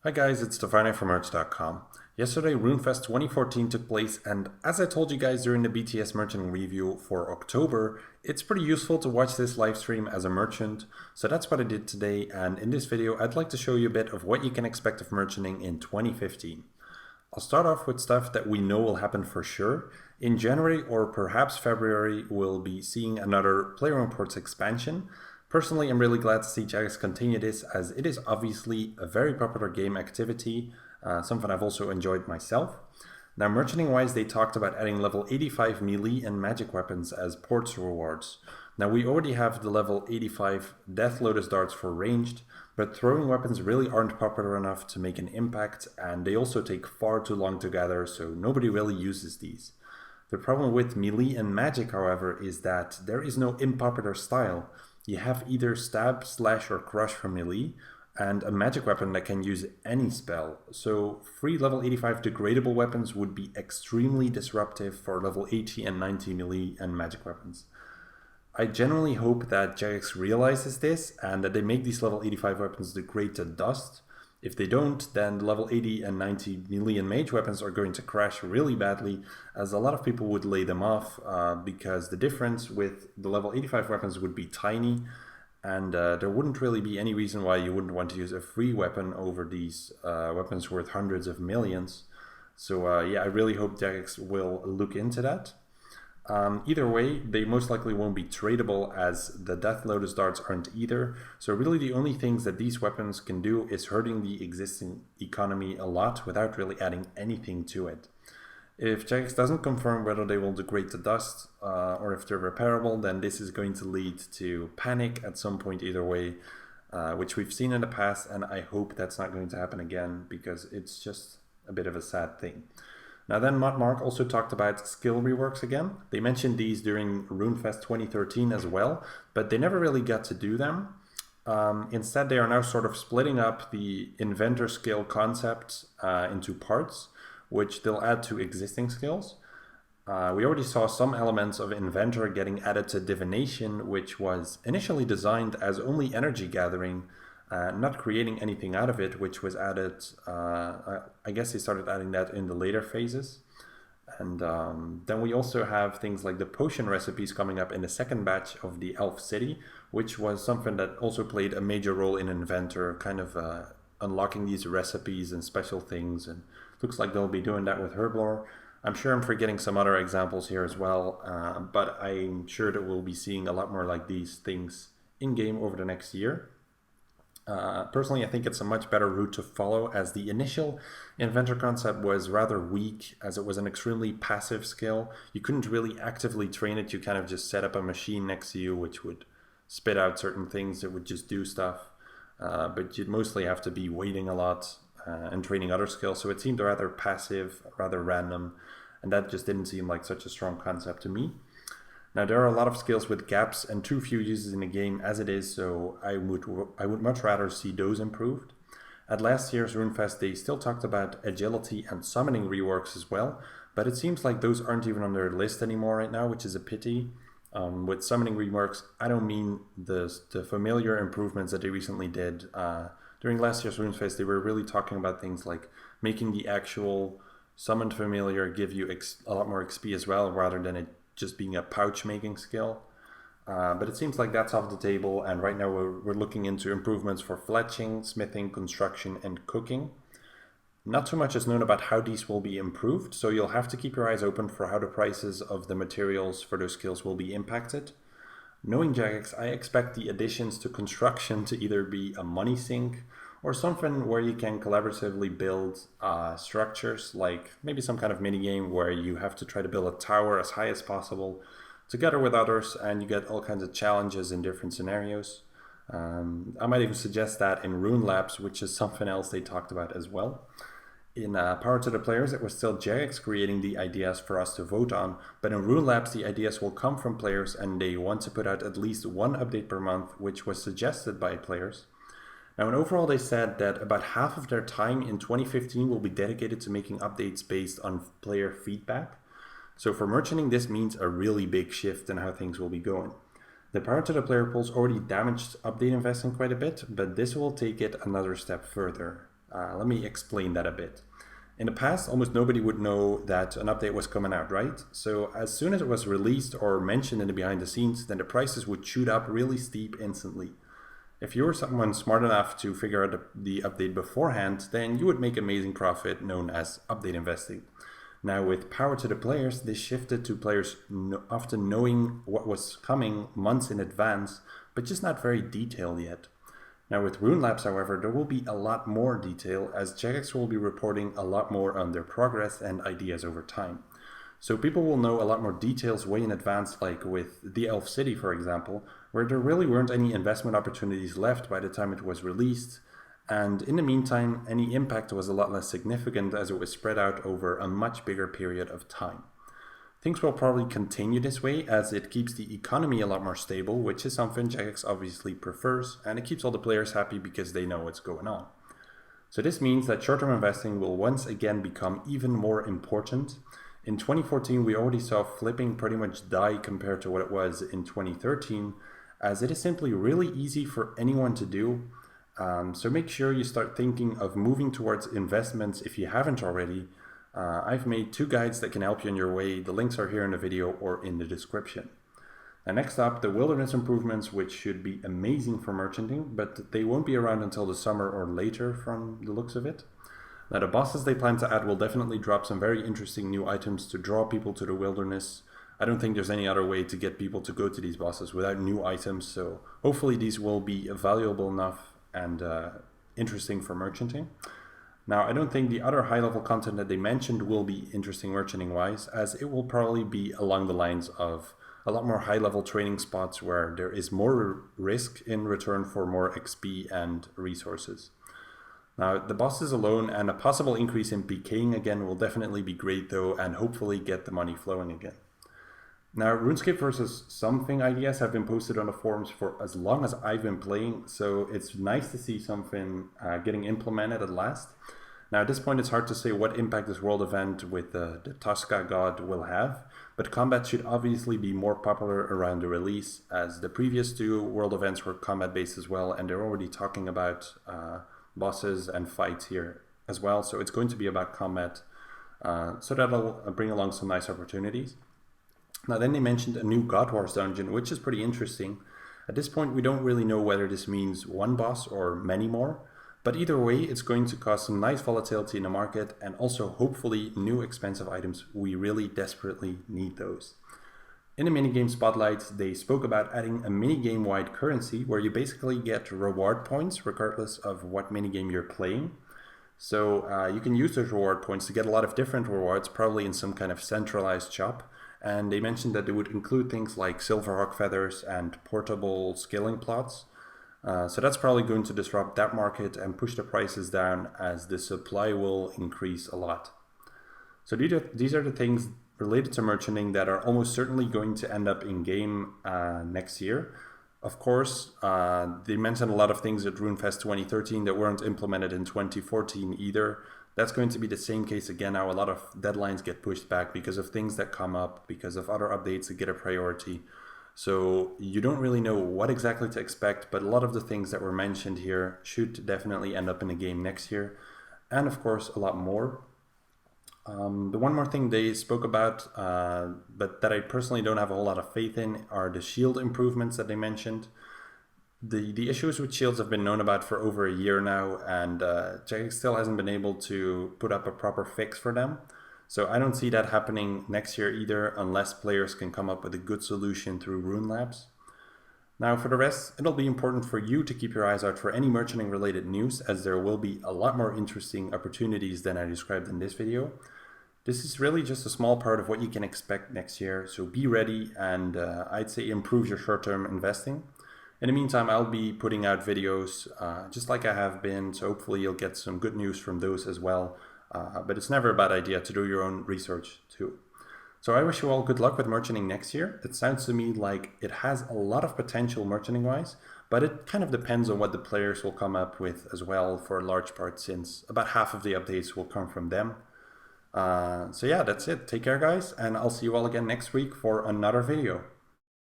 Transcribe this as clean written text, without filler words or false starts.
Hi guys, it's Stefano from Merch.com. Yesterday, RuneFest 2014 took place, and as I told you guys during the BTS merchant review for October, it's pretty useful to watch this live stream as a merchant, so that's what I did today, and in this video I'd like to show you a bit of what you can expect of merchanting in 2015. I'll start off with stuff that we know will happen for sure. In January or perhaps February, we'll be seeing another Player Reports expansion. Personally, I'm really glad to see Jagex continue this, as it is obviously a very popular game activity, something I've also enjoyed myself. Now, merchanting wise, they talked about adding level 85 melee and magic weapons as ports rewards. Now, we already have the level 85 Death Lotus darts for ranged, but throwing weapons really aren't popular enough to make an impact, and they also take far too long to gather, so nobody really uses these. The problem with melee and magic, however, is that there is no unpopular style. You have either stab, slash, or crush for melee, and a magic weapon that can use any spell. So free level 85 degradable weapons would be extremely disruptive for level 80 and 90 melee and magic weapons. I genuinely hope that Jagex realizes this and that they make these level 85 weapons degrade to dust. If they don't, then the level 80 and 90 melee and mage weapons are going to crash really badly, as a lot of people would lay them off because the difference with the level 85 weapons would be tiny, and there wouldn't really be any reason why you wouldn't want to use a free weapon over these weapons worth hundreds of millions. So yeah, I really hope Jagex will look into that. Either way, they most likely won't be tradable, as the Death Lotus darts aren't either, so really the only things that these weapons can do is hurting the existing economy a lot without really adding anything to it. If Jagex doesn't confirm whether they will degrade to dust or if they're repairable, then this is going to lead to panic at some point either way, which we've seen in the past, and I hope that's not going to happen again, because it's just a bit of a sad thing. Now then, Mark also talked about skill reworks again. They mentioned these during RuneFest 2013 as well, but they never really got to do them. Instead, they are now sort of splitting up the Inventor skill concept into parts, which they'll add to existing skills. We already saw some elements of Inventor getting added to Divination, which was initially designed as only energy gathering, not creating anything out of it, which was added, I guess they started adding that in the later phases. And then we also have things like the potion recipes coming up in the second batch of the Elf City, which was something that also played a major role in Inventor, kind of unlocking these recipes and special things, and looks like they'll be doing that with Herblore. I'm sure I'm forgetting some other examples here as well, but I'm sure that we'll be seeing a lot more like these things in-game over the next year. Personally, I think it's a much better route to follow, as the initial Inventor concept was rather weak, as it was an extremely passive skill. You couldn't really actively train it. You kind of just set up a machine next to you which would spit out certain things that would just do stuff, but you'd mostly have to be waiting a lot and training other skills, so it seemed rather passive, rather random, and that just didn't seem like such a strong concept to me. Now, there are a lot of skills with gaps and too few uses in the game as it is, so I would much rather see those improved. At last year's RuneFest, they still talked about agility and summoning reworks as well, but it seems like those aren't even on their list anymore right now, which is a pity. With summoning reworks, I don't mean the familiar improvements that they recently did. During last year's RuneFest, they were really talking about things like making the actual summoned familiar give you a lot more XP as well, rather than it just being a pouch making skill. But it seems like that's off the table, and right now we're looking into improvements for fletching, smithing, construction, and cooking. Not too much is known about how these will be improved, so you'll have to keep your eyes open for how the prices of the materials for those skills will be impacted. Knowing Jagex, I expect the additions to construction to either be a money sink or something where you can collaboratively build structures, like maybe some kind of minigame where you have to try to build a tower as high as possible together with others, and you get all kinds of challenges in different scenarios. I might even suggest that in Rune Labs, which is something else they talked about as well. In Power to the Players, it was still Jagex creating the ideas for us to vote on, but in Rune Labs, the ideas will come from players, and they want to put out at least one update per month, which was suggested by players. Now, in overall, they said that about half of their time in 2015 will be dedicated to making updates based on player feedback. So for merchanting, this means a really big shift in how things will be going. The Power to the Player polls already damaged update investing quite a bit, but this will take it another step further. Let me explain that a bit. In the past, almost nobody would know that an update was coming out, right? So as soon as it was released or mentioned in the behind the scenes, then the prices would shoot up really steep instantly. If you were someone smart enough to figure out the update beforehand, then you would make amazing profit known as update investing. Now with power to the players, this shifted to players often knowing what was coming months in advance, but just not very detailed yet. Now with Rune Labs, however, there will be a lot more detail as Jagex will be reporting a lot more on their progress and ideas over time. So people will know a lot more details way in advance, like with the Elf City, for example, where there really weren't any investment opportunities left by the time it was released. And in the meantime, any impact was a lot less significant as it was spread out over a much bigger period of time. Things will probably continue this way as it keeps the economy a lot more stable, which is something Jagex obviously prefers, and it keeps all the players happy because they know what's going on. So this means that short-term investing will once again become even more important. In 2014, we already saw flipping pretty much die compared to what it was in 2013, as it is simply really easy for anyone to do. So make sure you start thinking of moving towards investments if you haven't already. I've made 2 guides that can help you on your way. The links are here in the video or in the description. Now next up, the wilderness improvements, which should be amazing for merchanting, but they won't be around until the summer or later from the looks of it. Now the bosses they plan to add will definitely drop some very interesting new items to draw people to the wilderness. I don't think there's any other way to get people to go to these bosses without new items, so hopefully these will be valuable enough and interesting for merchanting. Now, I don't think the other high-level content that they mentioned will be interesting merchanting-wise, as it will probably be along the lines of a lot more high-level training spots where there is more risk in return for more XP and resources. Now, the bosses alone and a possible increase in PKing again will definitely be great though, and hopefully get the money flowing again. Now, RuneScape versus something ideas have been posted on the forums for as long as I've been playing, so it's nice to see something getting implemented at last. Now, at this point, it's hard to say what impact this world event with the Tosca god will have, but combat should obviously be more popular around the release, as the previous 2 world events were combat-based as well, and they're already talking about bosses and fights here as well, so it's going to be about combat, so that'll bring along some nice opportunities. Now then they mentioned a new God Wars dungeon, which is pretty interesting. At this point we don't really know whether this means one boss or many more, but either way it's going to cause some nice volatility in the market and also hopefully new expensive items. We really desperately need those. In the minigame spotlight they spoke about adding a minigame wide currency where you basically get reward points regardless of what minigame you're playing. So you can use those reward points to get a lot of different rewards, probably in some kind of centralized shop. And they mentioned that they would include things like Silverhawk feathers and portable scaling plots. So that's probably going to disrupt that market and push the prices down as the supply will increase a lot. So these are the things related to merchanting that are almost certainly going to end up in game next year. Of course, they mentioned a lot of things at RuneFest 2013 that weren't implemented in 2014 either. That's going to be the same case again now. A lot of deadlines get pushed back because of things that come up, because of other updates that get a priority. So you don't really know what exactly to expect, but a lot of the things that were mentioned here should definitely end up in the game next year. And of course, a lot more. The one more thing they spoke about, but that I personally don't have a whole lot of faith in, are the shield improvements that they mentioned. The issues with shields have been known about for over a year now, and Jagex still hasn't been able to put up a proper fix for them. So I don't see that happening next year either, unless players can come up with a good solution through Rune Labs. Now for the rest, it'll be important for you to keep your eyes out for any merchanting related news, as there will be a lot more interesting opportunities than I described in this video. This is really just a small part of what you can expect next year, so be ready and I'd say improve your short-term investing. In the meantime, I'll be putting out videos just like I have been, so hopefully you'll get some good news from those as well. But it's never a bad idea to do your own research too. So I wish you all good luck with merchanting next year. It sounds to me like it has a lot of potential merchanting-wise, but it kind of depends on what the players will come up with as well for a large part, since about half of the updates will come from them. So yeah, that's it. Take care, guys, and I'll see you all again next week for another video.